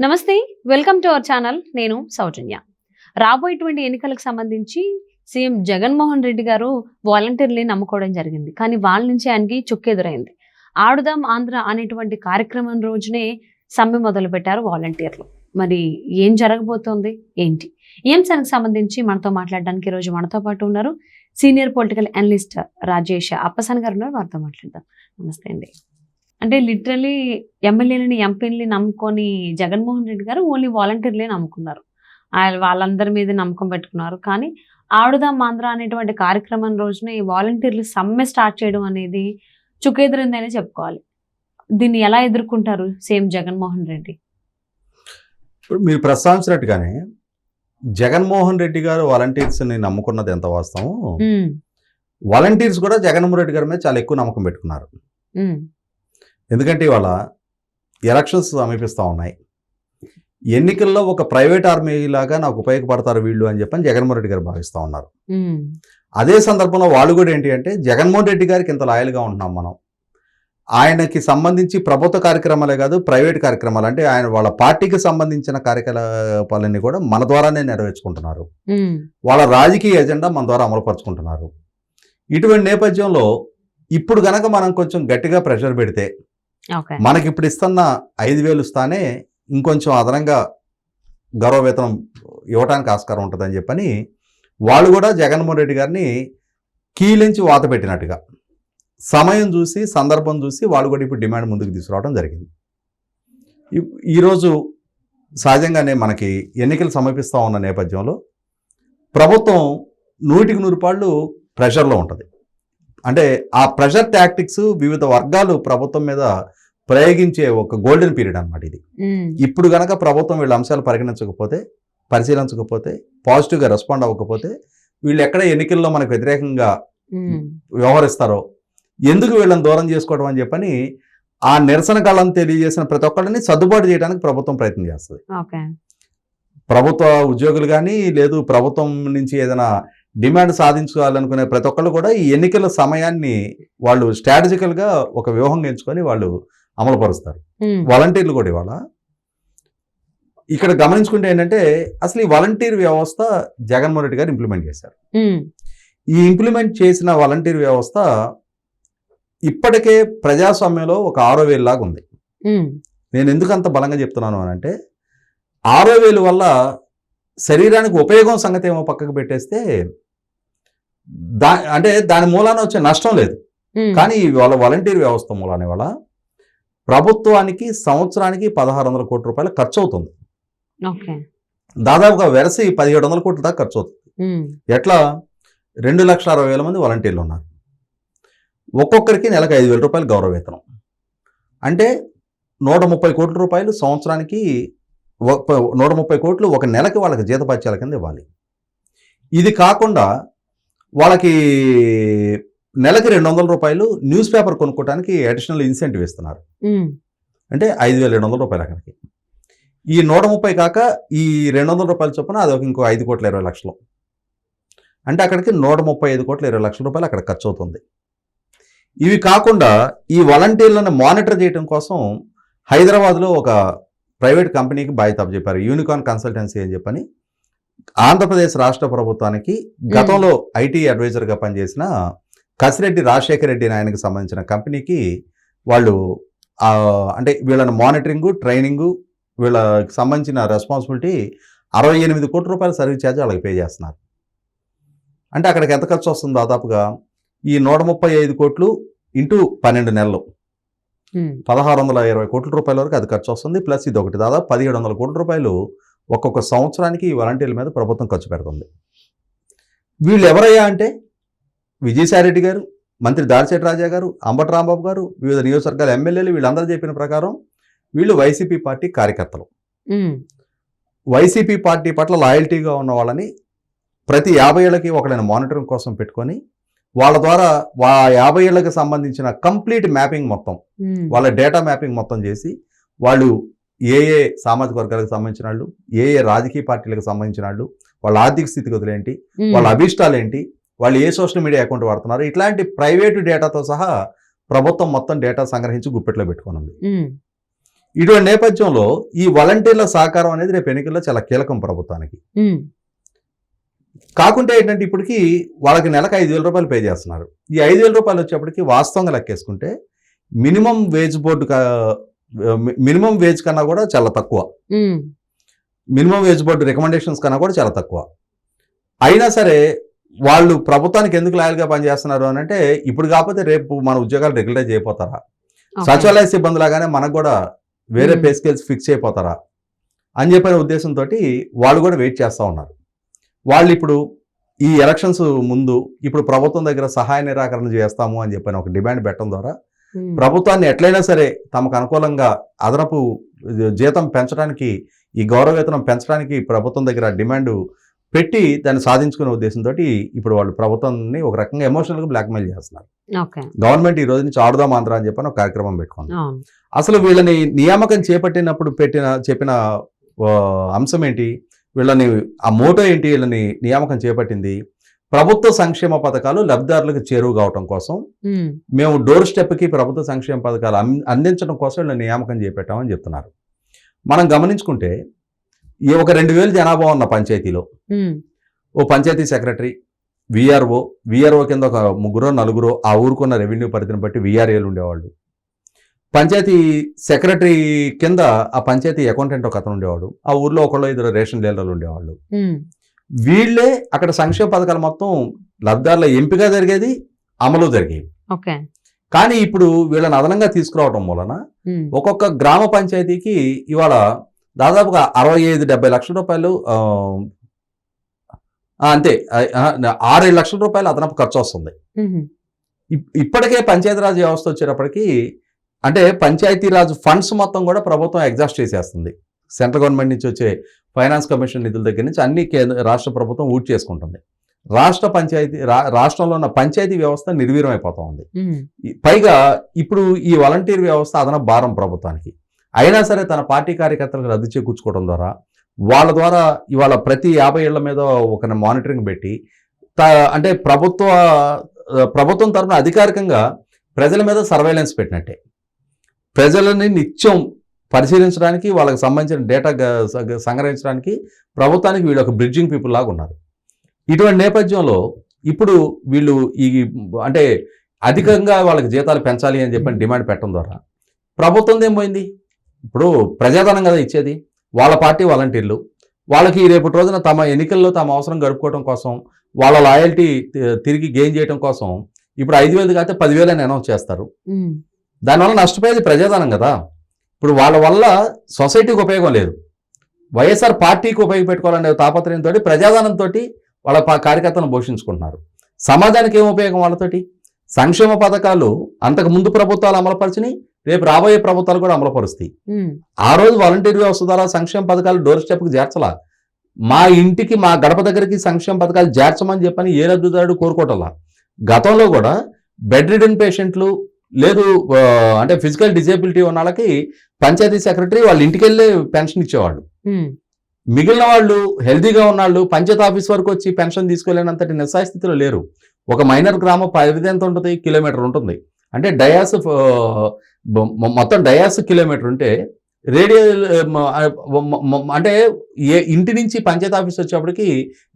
నమస్తే, welcome to our channel. నేను సౌజన్య. రాబోయేటువంటి ఎన్నికలకు సంబంధించి సీఎం జగన్మోహన్ రెడ్డి గారు వాలంటీర్లని నమ్ముకోవడం జరిగింది. కానీ వాళ్ళ నుంచి ఆయనకి చుక్కెదురైంది. ఆడుదాం ఆంధ్ర అనేటువంటి కార్యక్రమం రోజునే సమ్మె మొదలు పెట్టారు వాలంటీర్లు. మరి ఏం జరగబోతోంది ఏంటి? ఈ అంశానికి సంబంధించి మనతో మాట్లాడడానికి ఈరోజు మనతో పాటు ఉన్నారు senior political analyst Rajesh Appasani గారు ఉన్నారు. వారితో మాట్లాడదాం. నమస్తే అండి. అంటే లిటరలీ ఎమ్మెల్యేలని ఎంపీలని నమ్ముకొని జగన్మోహన్ రెడ్డి గారు ఓన్లీ వాలంటీర్లే నమ్ముకున్నారు. వాళ్ళందరి మీద నమ్మకం పెట్టుకున్నారు. కానీ ఆడుదాం ఆంధ్ర అనేటువంటి కార్యక్రమం రోజున ఈ వాలంటీర్లు సమ్మె స్టార్ట్ చేయడం అనేది చుక్కెదురైందనే చెప్పుకోవాలి. దీన్ని ఎలా ఎదుర్కొంటారు సీఎం జగన్మోహన్ రెడ్డి? ఇప్పుడు మీరు ప్రస్తావించినట్టుగానే జగన్మోహన్ రెడ్డి గారు వాలంటీర్స్ని నమ్ముకున్నది ఎంత వాస్తవం, వాలంటీర్స్ కూడా జగన్మోహన్ రెడ్డి గారి మీద చాలా ఎక్కువ నమ్మకం పెట్టుకున్నారు. ఎందుకంటే ఇవాళ ఎలక్షన్స్ సమీపిస్తూ ఉన్నాయి. ఎన్నికల్లో ఒక ప్రైవేట్ ఆర్మీ లాగా నాకు ఉపయోగపడతారు వీళ్ళు అని చెప్పని జగన్మోహన్ రెడ్డి గారు భావిస్తూ ఉన్నారు. అదే సందర్భంలో వాళ్ళు కూడా ఏంటి అంటే జగన్మోహన్ రెడ్డి గారికి ఇంత లాయల్గా ఉంటున్నాం మనం, ఆయనకి సంబంధించి ప్రభుత్వ కార్యక్రమాలే కాదు ప్రైవేట్ కార్యక్రమాలు అంటే ఆయన వాళ్ళ పార్టీకి సంబంధించిన కార్యకలాపాలన్నీ కూడా మన ద్వారానే నెరవేర్చుకుంటున్నారు. వాళ్ళ రాజకీయ ఎజెండా మన ద్వారా అమలుపరుచుకుంటున్నారు. ఇటువంటి నేపథ్యంలో ఇప్పుడు గనక మనం కొంచెం గట్టిగా ప్రెషర్ పెడితే మనకి ఇప్పుడు ఇస్తున్న 5,000 స్థానే ఇంకొంచెం అదనంగా గౌరవ వేతనం ఇవ్వడానికి ఆస్కారం ఉంటుందని చెప్పని వాళ్ళు కూడా జగన్మోహన్ రెడ్డి గారిని కీలించి వాత పెట్టినట్టుగా సమయం చూసి సందర్భం చూసి వాళ్ళు కూడా ఇప్పుడు డిమాండ్ ముందుకు తీసుకురావడం జరిగింది. ఈరోజు సహజంగానే మనకి ఎన్నికలు సమీపిస్తూ ఉన్న నేపథ్యంలో ప్రభుత్వం 100% ప్రెషర్లో ఉంటుంది. అంటే ఆ ప్రెషర్ టాక్టిక్స్ వివిధ వర్గాలు ప్రభుత్వం మీద ప్రయోగించే ఒక గోల్డెన్ పీరియడ్ అనమాట ఇది. ఇప్పుడు గనక ప్రభుత్వం వీళ్ళ అంశాలు పరిశీలించకపోతే పాజిటివ్గా రెస్పాండ్ అవ్వకపోతే వీళ్ళు ఎక్కడ ఎన్నికల్లో మనకు వ్యతిరేకంగా వ్యవహరిస్తారో, ఎందుకు వీళ్ళని దూరం చేసుకోవడం అని చెప్పని ఆ నిరసన కాలం తెలియజేసిన ప్రతి ఒక్కరిని సర్దుబాటు చేయడానికి ప్రభుత్వం ప్రయత్నం చేస్తుంది. ప్రభుత్వ ఉద్యోగులు కానీ లేదు ప్రభుత్వం నుంచి ఏదైనా డిమాండ్ సాధించాలనుకునే ప్రతి ఒక్కళ్ళు కూడా ఈ ఎన్నికల సమయాన్ని వాళ్ళు స్ట్రాటజికల్గా ఒక వ్యూహంగా ఎంచుకొని వాళ్ళు అమలుపరుస్తారు. వాలంటీర్లు కూడా ఇవాళ ఇక్కడ గమనించుకుంటే ఏంటంటే అసలు ఈ వాలంటీర్ వ్యవస్థ జగన్మోహన్ రెడ్డి గారు ఇంప్లిమెంట్ చేశారు. ఈ ఇంప్లిమెంట్ చేసిన వాలంటీర్ వ్యవస్థ ఇప్పటికే ప్రజాస్వామ్యంలో ఒక 6,000 లాగా ఉంది. నేను ఎందుకు అంత బలంగా చెప్తున్నాను అని అంటే 6,000 వల్ల శరీరానికి ఉపయోగం సంగతి ఏమో పక్కకు పెట్టేస్తే దాని మూలాన వచ్చే నష్టం లేదు. కానీ వాళ్ళ వాలంటీర్ వ్యవస్థ మూలాన వాళ్ళ ప్రభుత్వానికి సంవత్సరానికి 1,600 కోట్ల రూపాయలు ఖర్చు అవుతుంది. దాదాపుగా వెరసి 1,700 కోట్ల దాకా ఖర్చు అవుతుంది. ఎట్లా 2,60,000 మంది వాలంటీర్లు ఉన్నారు. ఒక్కొక్కరికి నెలకు 5,000 రూపాయలు గౌరవ వేతనం అంటే 130 కోట్ల రూపాయలు సంవత్సరానికి, 130 కోట్లు ఒక నెలకి వాళ్ళకి జీతపత్యాల కింద ఇవ్వాలి. ఇది కాకుండా వాళ్ళకి నెలకి 200 రూపాయలు న్యూస్ పేపర్ కొనుక్కోవడానికి అడిషనల్ ఇన్సెంటివ్ ఇస్తున్నారు. అంటే 5,200 రూపాయలు అక్కడికి. ఈ 130 కాక ఈ 200 రూపాయల చొప్పున అది ఇంకో 5,20,00,000. అంటే అక్కడికి 135,20,00,000 రూపాయలు అక్కడ ఖర్చు అవుతుంది. ఇవి కాకుండా ఈ వాలంటీర్లను మానిటర్ చేయడం కోసం హైదరాబాద్లో ఒక ప్రైవేట్ కంపెనీకి బాధ్యత చెప్పారు, యూనికార్న్ కన్సల్టెన్సీ అని చెప్పని. ఆంధ్రప్రదేశ్ రాష్ట్ర ప్రభుత్వానికి గతంలో ఐటీ అడ్వైజర్గా పనిచేసిన కసిరెడ్డి రాజశేఖర రెడ్డి ఆయనకు సంబంధించిన కంపెనీకి వాళ్ళు అంటే వీళ్ళని మానిటరింగు ట్రైనింగు వీళ్ళకి సంబంధించిన రెస్పాన్సిబిలిటీ 68 కోట్ల రూపాయల సర్వీస్ ఛార్జ్ వాళ్ళకి పే చేస్తున్నారు. అంటే అక్కడికి ఎంత ఖర్చు వస్తుంది? దాదాపుగా ఈ 135 కోట్లు ఇంటూ 12 నెలలు 1,620 కోట్ల రూపాయల వరకు అది ఖర్చు వస్తుంది. ప్లస్ ఇది ఒకటి దాదాపు 1,700 కోట్ల రూపాయలు ఒక్కొక్క సంవత్సరానికి ఈ వాలంటీర్ల మీద ప్రభుత్వం ఖర్చు పెడుతుంది. వీళ్ళు ఎవరయ్యా అంటే విజయసాయిరెడ్డి గారు, మంత్రి దాడిశెట్టి రాజా గారు, అంబటి రాంబాబు గారు, వివిధ నియోజకవర్గాల ఎమ్మెల్యేలు వీళ్ళందరూ చెప్పిన ప్రకారం వీళ్ళు వైసీపీ పార్టీ కార్యకర్తలు. వైసీపీ పార్టీ పట్ల లాయల్టీగా ఉన్న వాళ్ళని ప్రతి 50 ఏళ్ళకి ఒకళ్ళని మానిటరింగ్ కోసం పెట్టుకొని వాళ్ళ ద్వారా 50 ఏళ్ళకి సంబంధించిన కంప్లీట్ మ్యాపింగ్ మొత్తం, వాళ్ళ డేటా మ్యాపింగ్ మొత్తం చేసి వాళ్ళు ఏ సామాజిక వర్గాలకు సంబంధించిన వాళ్ళు, ఏ రాజకీయ పార్టీలకు సంబంధించిన వాళ్ళు, వాళ్ళ ఆర్థిక స్థితిగతులు ఏంటి, వాళ్ళ అభిష్టాలు ఏంటి, వాళ్ళు ఏ సోషల్ మీడియా అకౌంట్ వాడుతున్నారు, ఇట్లాంటి ప్రైవేటు డేటాతో సహా ప్రభుత్వం మొత్తం డేటా సంగ్రహించి గుప్పెట్లో పెట్టుకుని ఉంది. ఇటువంటి నేపథ్యంలో ఈ వాలంటీర్ల సహకారం అనేది రేపు ఎన్నికల్లో చాలా కీలకం ప్రభుత్వానికి. కాకుంటే ఏంటంటే ఇప్పటికి వాళ్ళకి నెలకు 5,000 రూపాయలు పే చేస్తున్నారు. ఈ 5,000 రూపాయలు వచ్చేప్పటికి వాస్తవంగా లెక్కేసుకుంటే మినిమం వేజ్ కన్నా కూడా చాలా తక్కువ. మినిమం వేజ్ బోర్డు రికమెండేషన్స్ కన్నా కూడా చాలా తక్కువ. అయినా సరే వాళ్ళు ప్రభుత్వానికి ఎందుకు లాయల్గా పనిచేస్తున్నారు అని అంటే, ఇప్పుడు కాకపోతే రేపు మన ఉద్యోగాలు రెగ్యులరైజ్ అయిపోతారా, సచివాలయ సిబ్బంది లాగానే మనకు కూడా వేరే పే స్కేల్స్ ఫిక్స్ అయిపోతారా అని చెప్పిన ఉద్దేశంతో వాళ్ళు కూడా వెయిట్ చేస్తూ ఉన్నారు. వాళ్ళు ఇప్పుడు ఈ ఎలక్షన్స్ ముందు ఇప్పుడు ప్రభుత్వం దగ్గర సహాయ నిరాకరణ చేస్తాము అని చెప్పిన ఒక డిమాండ్ పెట్టడం ద్వారా ప్రభుత్వాన్ని ఎట్లయినా సరే తమకు అనుకూలంగా అదనపు జీతం పెంచడానికి, ఈ గౌరవ వేతనం పెంచడానికి ప్రభుత్వం దగ్గర డిమాండ్ పెట్టి దాన్ని సాధించుకునే ఉద్దేశంతో ఇప్పుడు వాళ్ళు ప్రభుత్వాన్ని ఒక రకంగా ఎమోషనల్గా బ్లాక్మెయిల్ చేస్తున్నారు. గవర్నమెంట్ ఈ రోజు నుంచి ఆడుదాం ఆంధ్ర అని చెప్పని ఒక కార్యక్రమం పెట్టుకుంది. అసలు వీళ్ళని నియామకం చేపట్టినప్పుడు చెప్పిన అంశం ఏంటి, వీళ్ళని ఆ మోటో ఏంటి, వీళ్ళని నియామకం చేపట్టింది ప్రభుత్వ సంక్షేమ పథకాలు లబ్ధిదారులకు చేరువ కావటం కోసం, మేము డోర్ స్టెప్కి ప్రభుత్వ సంక్షేమ పథకాలు అందించడం కోసం వీళ్ళని నియామకం చేపట్టామని చెప్తున్నారు. మనం గమనించుకుంటే ఈ ఒక 2,000 జనాభా ఉన్న పంచాయతీలో ఓ పంచాయతీ సెక్రటరీ, విఆర్ఓ కింద ఒక 3-4 ఆ ఊరుకున్న రెవెన్యూ పరిధిని బట్టి విఆర్ఏలు ఉండేవాళ్ళు. పంచాయతీ సెక్రటరీ కింద ఆ పంచాయతీ అకౌంటెంట్ ఒక అతను ఉండేవాడు. ఆ ఊర్లో 1-2 రేషన్ డీలర్లు ఉండేవాళ్ళు. వీళ్ళే అక్కడ సంక్షేమ పథకాలు మొత్తం లబ్ధిదారుల ఎంపిక జరిగేది, అమలు జరిగేది. కానీ ఇప్పుడు వీళ్ళని అదనంగా తీసుకురావడం వలన ఒక్కొక్క గ్రామ పంచాయతీకి ఇవాళ దాదాపుగా 65-70 లక్షల రూపాయలు, అంతే 6-7 లక్షల రూపాయలు అదనపు ఖర్చు వస్తుంది. ఇప్పటికే పంచాయతీరాజ్ వ్యవస్థ వచ్చేటప్పటికి అంటే పంచాయతీరాజ్ ఫండ్స్ మొత్తం కూడా ప్రభుత్వం ఎగ్జాస్ట్ చేసేస్తుంది. సెంట్రల్ గవర్నమెంట్ నుంచి వచ్చే ఫైనాన్స్ కమిషన్ నిధుల దగ్గర నుంచి అన్ని రాష్ట్ర ప్రభుత్వం ఊట్ చేసుకుంటుంది. రాష్ట్రంలో ఉన్న పంచాయతీ వ్యవస్థ నిర్వీర్యం అయిపోతా ఉంది. పైగా ఇప్పుడు ఈ వాలంటీర్ వ్యవస్థ అదనపు భారం ప్రభుత్వానికి. అయినా సరే తన పార్టీ కార్యకర్తలకు రద్దు చేకూర్చుకోవడం ద్వారా వాళ్ళ ద్వారా ఇవాళ ప్రతి 50 ఏళ్ల మీద ఒక మానిటరింగ్ పెట్టి అంటే ప్రభుత్వం తరఫున అధికారికంగా ప్రజల మీద సర్వేలెన్స్ పెట్టినట్టే. ప్రజలని నిత్యం పరిశీలించడానికి, వాళ్ళకి సంబంధించిన డేటా సంగ్రహించడానికి ప్రభుత్వానికి వీళ్ళు ఒక బ్రిడ్జింగ్ పీపుల్ లాగా ఉన్నారు. ఇటువంటి నేపథ్యంలో ఇప్పుడు వీళ్ళు అంటే అధికంగా వాళ్ళకి జీతాలు పెంచాలి అని చెప్పని డిమాండ్ పెట్టడం ద్వారా ప్రభుత్వం ఏమైంది, ఇప్పుడు ప్రజాధనం కదా ఇచ్చేది, వాళ్ళ పార్టీ వాలంటీర్లు వాళ్ళకి రేపటి రోజున తమ ఎన్నికల్లో తమ అవసరం గడుపుకోవడం కోసం, వాళ్ళ లాయల్టీ తిరిగి గెయిన్ చేయడం కోసం ఇప్పుడు 5,000 కాకపోతే 10,000 అని అనౌన్స్ చేస్తారు. దానివల్ల నష్టపోయేది ప్రజాధనం కదా. ఇప్పుడు వాళ్ళ వల్ల సొసైటీకి ఉపయోగం లేదు. వైఎస్ఆర్ పార్టీకి ఉపయోగపెట్టుకోవాలనే తాపత్రయంతో ప్రజాధనంతో వాళ్ళ కార్యకర్తలను పోషించుకుంటున్నారు. సమాజానికి ఏం ఉపయోగం వాళ్ళతోటి? సంక్షేమ పథకాలు అంతకు ముందు ప్రభుత్వాలు అమలుపరిచినాయి, రేపు రాబోయే ప్రభుత్వాలు కూడా అమలుపరుస్తాయి. ఆ రోజు వాలంటీర్ వ్యవస్థ ద్వారా సంక్షేమ పథకాలు డోర్ స్టెప్కి చేర్చలా. మా ఇంటికి, మా గడప దగ్గరికి సంక్షేమ పథకాలు చేర్చమని చెప్పని ఏ లబ్ధిదారుడు కోరుకోవటంలా. గతంలో కూడా బెడ్ రిడన్ పేషెంట్లు లేదు అంటే ఫిజికల్ డిజేబిలిటీ ఉన్న వాళ్ళకి పంచాయతీ సెక్రటరీ వాళ్ళ ఇంటికి వెళ్ళి పెన్షన్ ఇచ్చేవాళ్ళు. మిగిలిన వాళ్ళు హెల్దీగా ఉన్నాళ్ళు పంచాయతీ ఆఫీస్ వరకు వచ్చి పెన్షన్ తీసుకోలేనంతటి నిస్సాయ స్థితిలో లేరు. ఒక మైనర్ గ్రామం పరిధి ఎంత ఉంటుంది? కిలోమీటర్ ఉంటుంది. అంటే మొత్తం డయాస్ కిలోమీటర్ ఉంటే రేడియల్ అంటే ఇంటి నుంచి పంచాయతీ ఆఫీస్ వచ్చేప్పటికి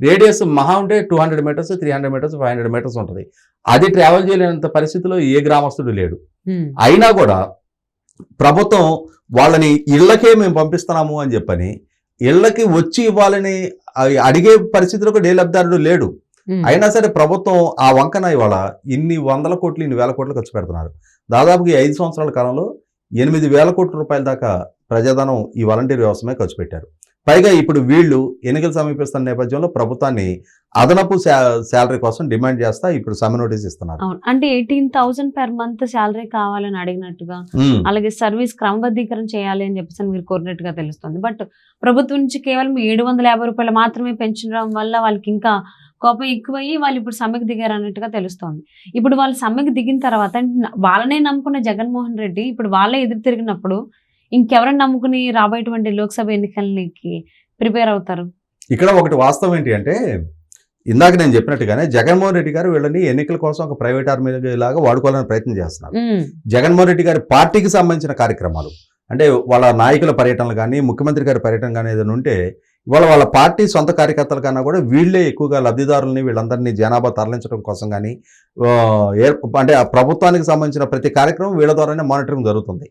రేడియస్ మహా ఉంటే 200 మీటర్స్, 300 మీటర్స్, 500 మీటర్స్ ఉంటుంది. అది ట్రావెల్ చేయలేనంత పరిస్థితిలో ఏ గ్రామస్తుడు లేడు. అయినా కూడా ప్రభుత్వం వాళ్ళని ఇళ్లకే మేము పంపిస్తున్నాము అని చెప్పని ఇళ్లకి వచ్చి ఇవ్వాలని అడిగే పరిస్థితిలో కూడా ఏ లబ్ధిదారుడు లేడు. అయినా సరే ప్రభుత్వం ఆ వంకన ఇవాళ ఇన్ని 100 కోట్లు, ఇన్ని 1,000 కోట్లు ఖర్చు పెడుతున్నారు. దాదాపుగా 5 సంవత్సరాల కాలంలో 8,000 కోట్ల రూపాయల దాకా ప్రజాధనం ఈ వాలంటీర్ వ్యవస్థ మీద ఖర్చు పెట్టారు. పైగా ఇప్పుడు వీళ్ళు ఎన్నికలు సమీపిస్తున్న నేపథ్యంలో ప్రభుత్వాన్ని అదనపు శాలరీ కోసం డిమాండ్ చేస్తా ఇప్పుడు సమ్మె నోటీస్ ఇస్తున్నారు. అంటే 18,000 per month శాలరీ కావాలని అడిగినట్టుగా, అలాగే సర్వీస్ క్రమబద్ధీకరణ చేయాలి అని చెప్పేసి మీరు కోరినట్టుగా తెలుస్తుంది. బట్ ప్రభుత్వం నుంచి కేవలం 750 రూపాయలు మాత్రమే పెంచడం వల్ల వాళ్ళకి ఇంకా కోపం ఎక్కువయ్యి వాళ్ళు ఇప్పుడు సమ్మెకు దిగారు అన్నట్టుగా తెలుస్తోంది. ఇప్పుడు వాళ్ళు సమ్మెకు దిగిన తర్వాత వాళ్ళనే నమ్ముకున్న జగన్మోహన్ రెడ్డి ఇప్పుడు వాళ్ళే ఎదురు తిరిగినప్పుడు ఇంకెవరైనా నమ్ముకుని రాబోయేటువంటి లోక్సభ ఎన్నికలకి ప్రిపేర్ అవుతారు? ఇక్కడ ఒకటి వాస్తవం ఏంటి అంటే, ఇందాక నేను చెప్పినట్టుగానే జగన్మోహన్ రెడ్డి గారు వీళ్ళని ఎన్నికల కోసం ఒక ప్రైవేట్ ఆర్మీ లాగా వాడుకోవాలని ప్రయత్నం చేస్తున్నారు. జగన్మోహన్ రెడ్డి గారి పార్టీకి సంబంధించిన కార్యక్రమాలు అంటే వాళ్ళ నాయకుల పర్యటనలు కానీ ముఖ్యమంత్రి గారి పర్యటన కానీ ఏదైనా ఉంటే ఇవాళ వాళ్ళ పార్టీ సొంత కార్యకర్తల కన్నా కూడా వీళ్ళే ఎక్కువగా లబ్ధిదారులని వీళ్ళందరినీ జనాభా తరలించడం కోసం కానీ అంటే ఆ ప్రభుత్వానికి సంబంధించిన ప్రతి కార్యక్రమం వీళ్ళ ద్వారానే మానిటరింగ్ జరుగుతుంది.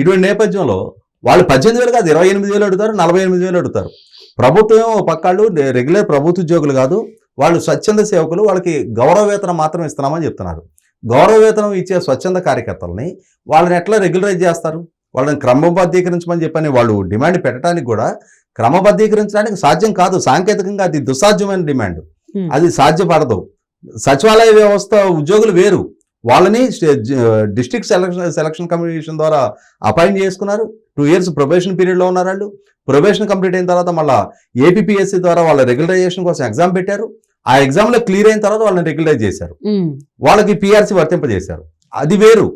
ఇటువంటి నేపథ్యంలో వాళ్ళు 18,000 కాదు 28,000 అడుగుతారు, 48,000 అడుగుతారు. ప్రభుత్వం పక్కాళ్ళు రెగ్యులర్ ప్రభుత్వ ఉద్యోగులు కాదు, వాళ్ళు స్వచ్ఛంద సేవకులు, వాళ్ళకి గౌరవ వేతనం మాత్రం ఇస్తున్నామని చెప్తున్నారు. గౌరవ వేతనం ఇచ్చే స్వచ్ఛంద కార్యకర్తలని వాళ్ళని ఎట్లా రెగ్యులరైజ్ చేస్తారు? వాళ్ళని క్రమబద్ధీకరించమని చెప్పని వాళ్ళు డిమాండ్ పెట్టడానికి కూడా క్రమబద్ధీకరించడానికి సాధ్యం కాదు. సాంకేతికంగా అది దుస్సాధ్యమైన డిమాండ్, అది సాధ్యపడదు. సచివాలయ వ్యవస్థ ఉద్యోగులు వేరు, వాళ్ళని డిస్ట్రిక్ట్ సెలక్షన్ కమిషన్ ద్వారా అపాయింట్ చేసుకున్నారు. 2 years ప్రొబేషన్ పీరియడ్లో ఉన్నారు. వాళ్ళు ప్రొబేషన్ కంప్లీట్ అయిన తర్వాత మళ్ళీ ఏపీపీఎస్సీ ద్వారా వాళ్ళ రెగ్యులరైజేషన్ కోసం ఎగ్జామ్ పెట్టారు. ఆ ఎగ్జామ్లో క్లియర్ అయిన తర్వాత వాళ్ళని రెగ్యులరైజ్ చేశారు, వాళ్ళకి పిఆర్సీ వర్తింపజేశారు. అది వేరు.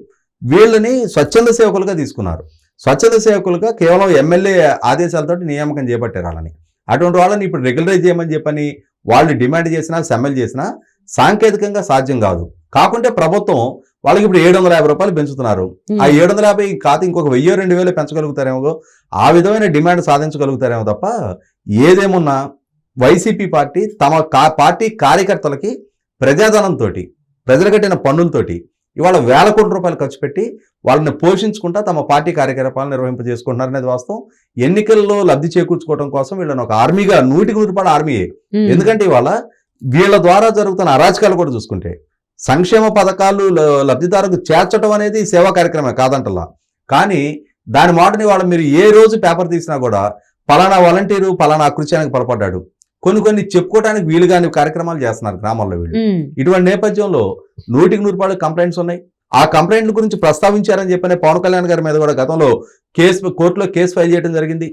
వీళ్ళని స్వచ్ఛంద సేవకులుగా తీసుకున్నారు. స్వచ్ఛంద సేవకులుగా కేవలం ఎమ్మెల్యే ఆదేశాలతో నియామకం చేపట్టారు వాళ్ళని. అటువంటి వాళ్ళని ఇప్పుడు రెగ్యులరైజ్ చేయమని చెప్పని వాళ్ళు డిమాండ్ చేసినా సమ్మెలు చేసినా సాంకేతికంగా సాధ్యం కాదు. కాకుంటే ప్రభుత్వం వాళ్ళకి ఇప్పుడు 750 రూపాయలు పెంచుతున్నారు. ఆ 750 కాదు ఇంకొక 1000-2000 పెంచగలుగుతారేమో, ఆ విధమైన డిమాండ్ సాధించగలుగుతారేమో తప్ప ఏదేమున్నా వైసీపీ పార్టీ తమ పార్టీ కార్యకర్తలకి ప్రజాధనంతో ప్రజలు కట్టిన పన్నులతోటి ఇవాళ వేల కోట్ల రూపాయలు ఖర్చు పెట్టి వాళ్ళని పోషించుకుంటా తమ పార్టీ కార్యకలాపాలను నిర్వహింపజేసుకుంటున్నారు అనేది వాస్తవం. ఎన్నికల్లో లబ్ధి చేకూర్చుకోవడం కోసం వీళ్ళని ఒక ఆర్మీగా 100% ఆర్మీయే. ఎందుకంటే ఇవాళ వీళ్ళ ద్వారా జరుగుతున్న అరాచకాలు కూడా చూసుకుంటే సంక్షేమ పథకాలు లబ్ధిదారులకు చేర్చడం అనేది సేవా కార్యక్రమే కాదంటలా. కానీ దాని మాటని వాళ్ళు మీరు ఏ రోజు పేపర్ తీసినా కూడా పలానా వాలంటీరు పలానా అకృత్యానికి పొరపడ్డాడు, కొన్ని చెప్పుకోవడానికి వీలుగాని కార్యక్రమాలు చేస్తున్నారు గ్రామాల్లో వీళ్ళు. ఇటువంటి నేపథ్యంలో 100% కంప్లైంట్స్ ఉన్నాయి. ఆ కంప్లైంట్ల గురించి ప్రస్తావించారని చెప్పిన పవన్ కళ్యాణ్ గారి మీద కూడా గతంలో కోర్టులో కేసు ఫైల్ చేయడం జరిగింది.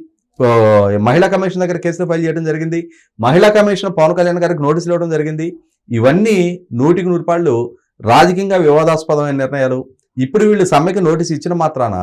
మహిళా కమిషన్ దగ్గర కేసులు ఫైల్ చేయడం జరిగింది. మహిళా కమిషన్ పవన్ కళ్యాణ్ గారికి నోటీసులు ఇవ్వడం జరిగింది. ఇవన్నీ 100% రాజకీయంగా వివాదాస్పదమైన నిర్ణయాలు. ఇప్పుడు వీళ్ళు సమ్మెకి నోటీసు ఇచ్చిన మాత్రాన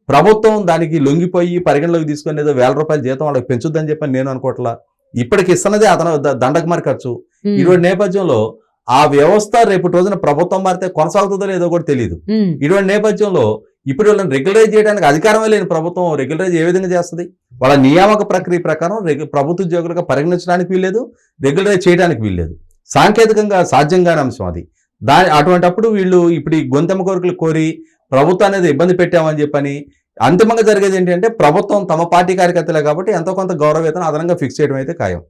ప్రభుత్వం దానికి లొంగిపోయి పరిగణలోకి తీసుకుని ఏదో 1000 రూపాయల జీతం వాళ్ళకి పెంచుద్దని చెప్పని నేను అనుకోవట్లా. ఇప్పటికి ఇస్తున్నదే అతను దండకుమారి ఖర్చు. ఇటువంటి నేపథ్యంలో ఆ వ్యవస్థ రేపటి రోజున ప్రభుత్వం మారితే కొనసాగుతుందో లేదో కూడా తెలియదు. ఇటువంటి నేపథ్యంలో ఇప్పుడు వాళ్ళని రెగ్యులరైజ్ చేయడానికి అధికారమే లేని ప్రభుత్వం రెగ్యులరైజ్ ఏ విధంగా చేస్తుంది? వాళ్ళ నియామక ప్రక్రియ ప్రకారం ప్రభుత్వ ఉద్యోగులుగా పరిగణించడానికి వీల్లేదు, రెగ్యులరైజ్ చేయడానికి వీల్లేదు. సాంకేతికంగా సాధ్యం కాని అంశం అది. అటువంటిప్పుడు వీళ్ళు ఇప్పుడు ఈ గొంతెమ్మ కోరికలు కోరి ప్రభుత్వాన్ని అనేది ఇబ్బంది పెట్టామని చెప్పని అంతిమంగా జరిగేది ఏంటంటే ప్రభుత్వం తమ పార్టీ కార్యకర్తలే కాబట్టి ఎంతో కొంత గౌరవ వేతనం అదనంగా ఫిక్స్ చేయడం అయితే ఖాయం.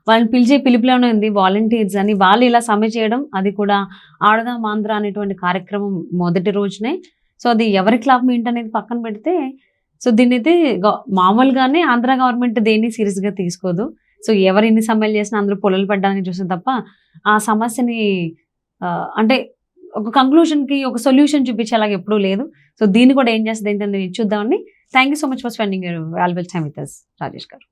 వాళ్ళని పిలిచే పిలుపులోనే ఉంది వాలంటీర్స్ అని. వాళ్ళు ఇలా సమ్మె చేయడం, అది కూడా ఆడదాం ఆంధ్ర అనేటువంటి కార్యక్రమం మొదటి రోజునే. సో అది ఎవరికి లాభం ఏంటనేది పక్కన పెడితే, సో దీన్ని అయితే మామూలుగానే ఆంధ్ర గవర్నమెంట్ దేన్ని సీరియస్గా తీసుకోదు. సో ఎవరు ఎన్ని సమ్మెలు చేసినా అందరూ పొలలు పడ్డానికి చూస్తుంది తప్ప ఆ సమస్యని అంటే ఒక కంక్లూషన్కి ఒక సొల్యూషన్ చూపించేలాగా ఎప్పుడూ లేదు. సో దీన్ని కూడా ఏం చేస్తుంది ఏంటనేది చూద్దామండి. Thank you so much for spending your valuable time with us, Rajesh గారు.